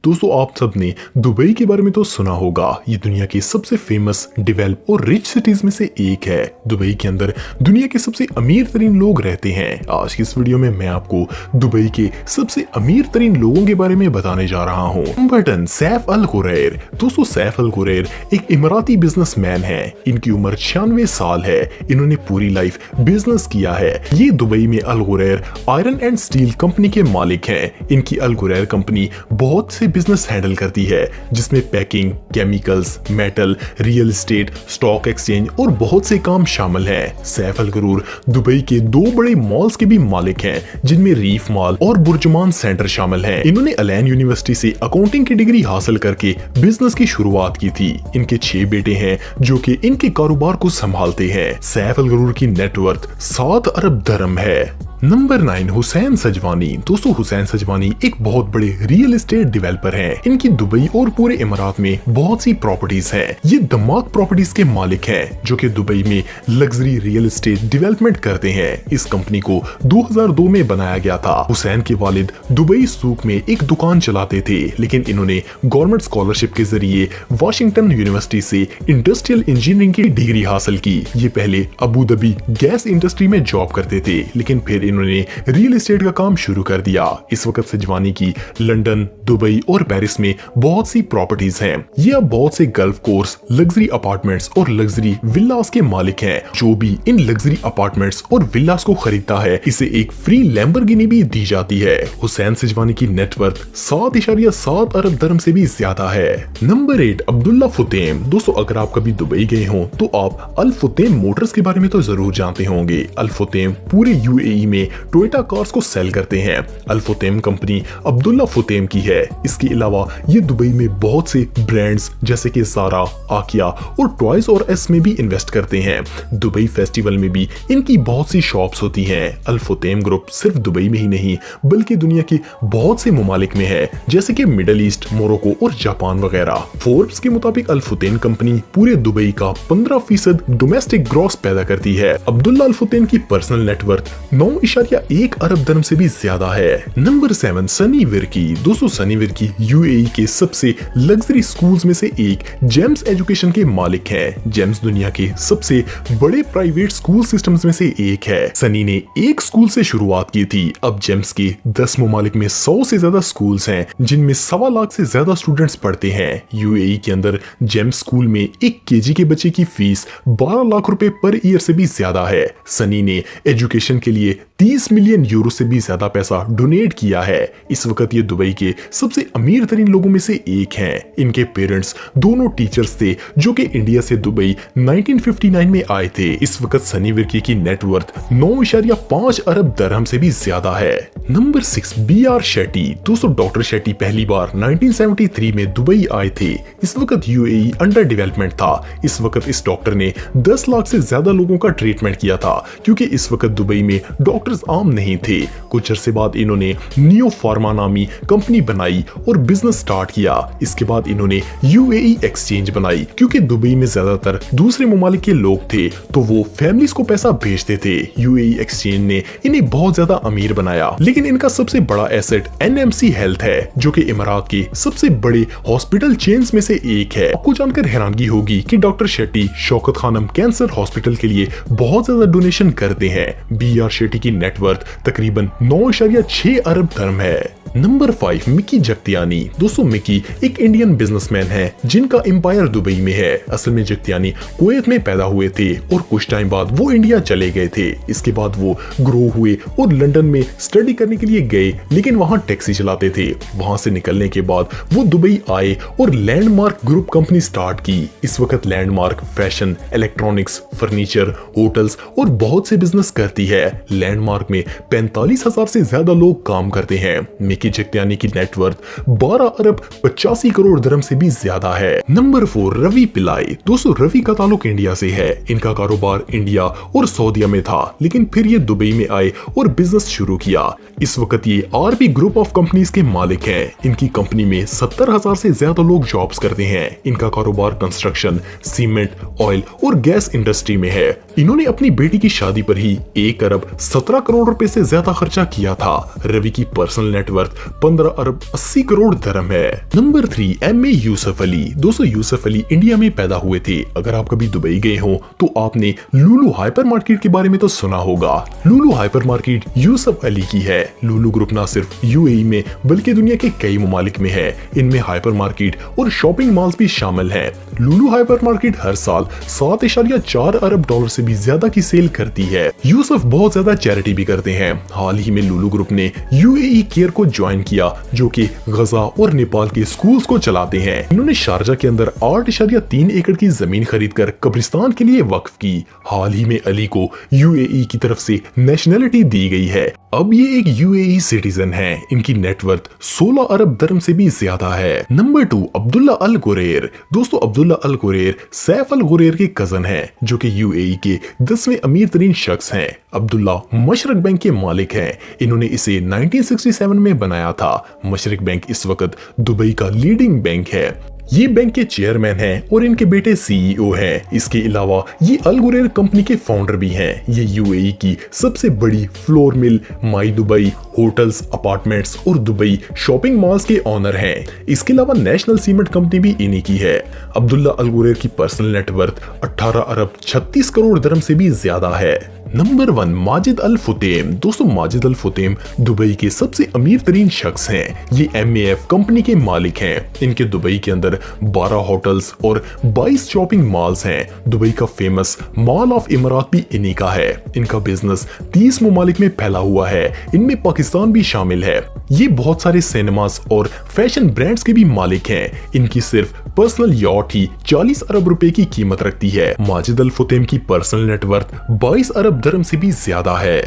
दोस्तों आप सबने दुबई के बारे में तो सुना होगा। ये दुनिया की सबसे फेमस, डेवलप और रिच सिटीज में से एक है। दुबई के अंदर दुनिया के सबसे अमीर तरीन लोग रहते हैं। आज की इस वीडियो में मैं आपको दुबई के सबसे अमीर तरीन लोगों के बारे में बताने जा रहा हूँ। नंबर 10, सैफ अल कुरैर। दोस्तों सैफ अल कुरैर एक इमाराती बिजनेसमैन है। इनकी उम्र 96 साल है। इन्होंने पूरी लाइफ बिजनेस किया है। ये दुबई में अल कुरैर आयरन एंड स्टील कंपनी के मालिक हैं। इनकी अल कुरैर कंपनी बहुत से बिजनेस हैंडल करती है, जिसमें packing, chemicals, metal, real estate, stock exchange और बहुत से काम शामिल हैं। सैफ अल कुरैर दुबई के 2 बड़े मॉल्स के भी मालिक हैं, जिनमें रीफ मॉल और बुर्जुमान सेंटर शामिल हैं। इन्होंने अलैन यूनिवर्सिटी से अकाउंटिंग की डिग्री हासिल करके बिजनेस की शुरुआत की थी। इनके 6 बेटे हैं जो कि इनके कारोबार को संभालते हैं। सैफ अल कुरैर की नेटवर्थ 7 अरब दिरहम है। नंबर 9, हुसैन सजवानी। दोस्तों हुसैन सजवानी एक बहुत बड़े रियल एस्टेट डेवलपर हैं। इनकी दुबई और पूरे इमारात में बहुत सी प्रॉपर्टीज हैं। ये दमाक प्रॉपर्टीज के मालिक हैं, जो कि दुबई में लग्जरी रियल एस्टेट डेवलपमेंट करते हैं। इस कंपनी को 2002 में बनाया गया था। हुसैन के वालिद दुबई सूक में एक दुकान चलाते थे, लेकिन इन्होंने गवर्नमेंट स्कॉलरशिप के जरिए वाशिंगटन यूनिवर्सिटी से इंडस्ट्रियल इंजीनियरिंग की डिग्री हासिल की। ये पहले अबू धाबी गैस इंडस्ट्री में जॉब करते थे, लेकिन फिर इन्होंने रियल एस्टेट का काम शुरू कर दिया। इस वक्त सजवानी की लंदन, दुबई और पेरिस में बहुत सी प्रॉपर्टीज हैं। ये अब बहुत से गल्फ कोर्स, लग्जरी अपार्टमेंट्स और लग्जरी विलास के मालिक हैं। जो भी इन लग्जरी अपार्टमेंट्स और विलास को खरीदता है, इसे एक फ्री लैम्बोर्गिनी भी दी जाती है। हुसैन सजवानी की नेटवर्थ 7.7 अरब दिरहम से भी ज्यादा है। नंबर 8, अब्दुल्ला फुतेम। दोस्तों अगर आप कभी दुबई गए हो तो आप अल फुतेम मोटर्स के बारे में तो जरूर जानते होंगे। अल फुतेम पूरे यूएई में टोयोटा कार्स को सेल करते हैं। अल फुतेम कंपनी अब्दुल्ला फुतेम की है। इसके अलावा ये दुबई में बहुत से ब्रांड्स जैसे कि ज़ारा, आकिया और टॉयज और एस में भी इन्वेस्ट करते हैं। दुबई फेस्टिवल में भी इनकी बहुत सी शॉप्स होती हैं। अल फुतेम ग्रुप सिर्फ दुबई में ही नहीं बल्कि दुनिया के बहुत से ममालिक में है, जैसे कि मिडल ईस्ट, मोरक्को और जापान वगैरह। फोर्ब्स के मुताबिक अल फुतेम कंपनी पूरे दुबई का 15% डोमेस्टिक ग्रॉस पैदा करती है। अब्दुल्ला अल फुतेम की पर्सनल नेटवर्थ 9.1 अरब दिरहम से भी ज्यादा है। नंबर 7, सनी विर्की। दोस्तों सनी विर्की यूएई के सबसे लग्जरी स्कूल्स में से एक जेम्स एजुकेशन के मालिक हैं। जेम्स दुनिया के सबसे बड़े प्राइवेट स्कूल सिस्टम्स में से एक है। सनी ने एक स्कूल से शुरुआत की थी। अब जेम्स के 10 ममालिक में 100 से ज्यादा स्कूल्स हैं, जिनमें 1.25 लाख से ज्यादा स्टूडेंट्स पढ़ते हैं। यूएई के अंदर जेम्स स्कूल में एक केजी के बच्चे की फीस 12 लाख रुपए पर ईयर से भी ज्यादा है। सनी ने एजुकेशन के लिए 30 मिलियन यूरो से भी ज्यादा पैसा डोनेट किया है। इस वक्त ये दुबई के सबसे अमीर तरीन लोगों में से एक हैं। इनके पेरेंट्स दोनों टीचर्स थे, जो कि इंडिया से दुबई 1959 में आए थे। इस वक्त सनी विर्की की नेटवर्थ 9.5 अरब दिरहम से भी ज्यादा है। Number 6, BR Shetty. दोस्तों डॉक्टर शेट्टी पहली बार 1973 में दुबई आए थे। इस वक्त यूएई अंडर डेवलपमेंट था। इस वक्त इस डॉक्टर ने 10 लाख से ज्यादा लोगों का ट्रीटमेंट किया था, क्योंकि इस वक्त दुबई में डॉक्टर्स आम नहीं थे। कुछ अरसे बाद इन्होंने नियो फार्मा नामी कंपनी बनाई और बिजनेस स्टार्ट किया। इसके बाद इन्होंने यूएई एक्सचेंज बनाई, क्योंकि दुबई में ज्यादातर दूसरे ममालिक के लोग थे, तो वो फैमिलीज को पैसा भेजते थे। यूएई एक्सचेंज ने इन्हें बहुत ज्यादा अमीर बनाया, लेकिन इनका सबसे बड़ा एसेट एनएमसी हेल्थ है, जो कि इमारात के सबसे बड़े हॉस्पिटल चेन्स में से एक है। आपको जानकर हैरानगी होगी कि doctor Shetty Shaukat Khanum cancer hospital के लिए बहुत ज्यादा डोनेशन करते हैं। BR शेट्टी की नेटवर्थ तकरीबन 9.6 अरब दिरहम है। Number 5, Mickey Jagtiani. दोस्तों मिकी एक इंडियन बिजनेसमैन है, जिनका एम्पायर दुबई में है। असल में जगतियानी कुवैत में पैदा हुए थे और कुछ टाइम बाद वो इंडिया चले गए थे। इसके बाद वो ग्रो हुए और लंदन में स्टडी करने के लिए गए, लेकिन वहां टैक्सी चलाते थे। वहां से निकलने के बाद वो दुबई आए और लैंडमार्क ग्रुप कंपनी स्टार्ट की। इस वक्त landmark fashion, electronics, furniture, hotels और बहुत से बिजनेस करती है। लैंडमार्क में 45,000 से ज्यादा लोग काम करते हैं। मिकी जगतियानी की नेटवर्थ 12 अरब 85 करोड़ दिरहम से भी ज्यादा है। नंबर 4, रवि पिल्लाई। दोस्तों रवि का ताल्लुक इंडिया से है। इनका कारोबार इंडिया और सऊदीया में था, लेकिन फिर ये दुबई में आए और बिजनेस शुरू किया। इस वक्त ये आरबी ग्रुप ऑफ कंपनीज के मालिक हैं। इनकी कंपनी में 70,000 से ज्यादा लोग जॉब्स करते हैं। इनका कारोबार कंस्ट्रक्शन, सीमेंट, ऑयल और गैस इंडस्ट्री में है। इन्होंने अपनी बेटी की शादी पर ही 1 अरब 17 करोड़ रुपए से ज्यादा खर्चा किया था। रवि की पर्सनल नेटवर्थ 15 अरब 80 करोड़ दिरहम है। Number 3, M A Yusuff Ali. दोस्तों यूसुफ अली इंडिया में पैदा हुए थे। अगर आप कभी दुबई गए हो तो आपने लुलु हाइपर मार्केट के बारे में तो सुना होगा। लुलु हाइपर मार्केट यूसुफ अली की है। लुलु ग्रुप ना सिर्फ यूएई में बल्कि दुनिया के कई ममालिक में है। इनमें हाइपर मार्केट और शॉपिंग मॉल्स भी शामिल हैं। लुलु हाइपर मार्केट हर साल 7.4 अरब डॉलर से भी ज्यादा की सेल करती है। यूसुफ बहुत ज्यादा चैरिटी भी करते हैं। हाल ही में लुलु ग्रुप ने यूएई केयर को ज्वाइन किया जो कि गजा और नेपाल के स्कूल्स को चलाते हैं। इन्होंने शारजा के अंदर 8.3 एकड़ की जमीन खरीदकर कब्रिस्तान के लिए वक्फ की। हाल ही में अली को यूएई की तरफ से नेशनलिटी दी गई है। अब ये एक यूएई सिटीजन है। इनकी नेटवर्थ 16 अरब दिरहम से भी ज्यादा है। नंबर 2, अब्दुल्ला अल गुरैर। दोस्तों अब्दुल्ला अल गुरैर सैफ अल गुरैर के कजन हैं जो कि यूएई के 10वें अमीर तरीन शख्स हैं। अब्दुल्ला मशरक बैंक के मालिक हैं। इन्होंने इसे 1967 में बनाया था। मशरक बैंक इस वक्त दुबई का लीडिंग बैंक है। ये बैंक के चेयरमैन हैं और इनके बेटे सीईओ हैं। इसके अलावा ये अल गुरैर कंपनी के फाउंडर भी हैं। ये यूएई की सबसे बड़ी फ्लोर मिल, माई दुबई, होटल्स, अपार्टमेंट्स और दुबई शॉपिंग मॉल्स के ऑनर हैं। इसके अलावा नेशनल सीमेंट कंपनी भी इन्हीं की है। अब्दुल्ला अल गुरैर की पर्सनल नेटवर्थ 18 अरब 36 करोड़ दिरहम से भी ज्यादा है। नंबर 1, माजिद अल फुतेम। दोस्तों माजिद अल फुतेम दुबई के सबसे अमीर तरीन शख्स हैं। ये एमएएफ कंपनी के मालिक हैं। इनके दुबई के अंदर 12 होटल्स और 22 शॉपिंग मॉल्स हैं। दुबई का फेमस मॉल ऑफ इमारात भी इन्हीं का है। इनका बिजनेस 30 ममालिक में फैला हुआ है। इनमें पाकिस्तान भी शामिल है। ये बहुत सारे सिनेमास और फैशन ब्रांड्स के भी मालिक हैं। इनकी सिर्फ पर्सनल यॉट ही 40 अरब रुपए की कीमत रखती है। माजिद अल फुतेम की पर्सनल नेटवर्थ 22 अरब दिरहम से भी ज्यादा है।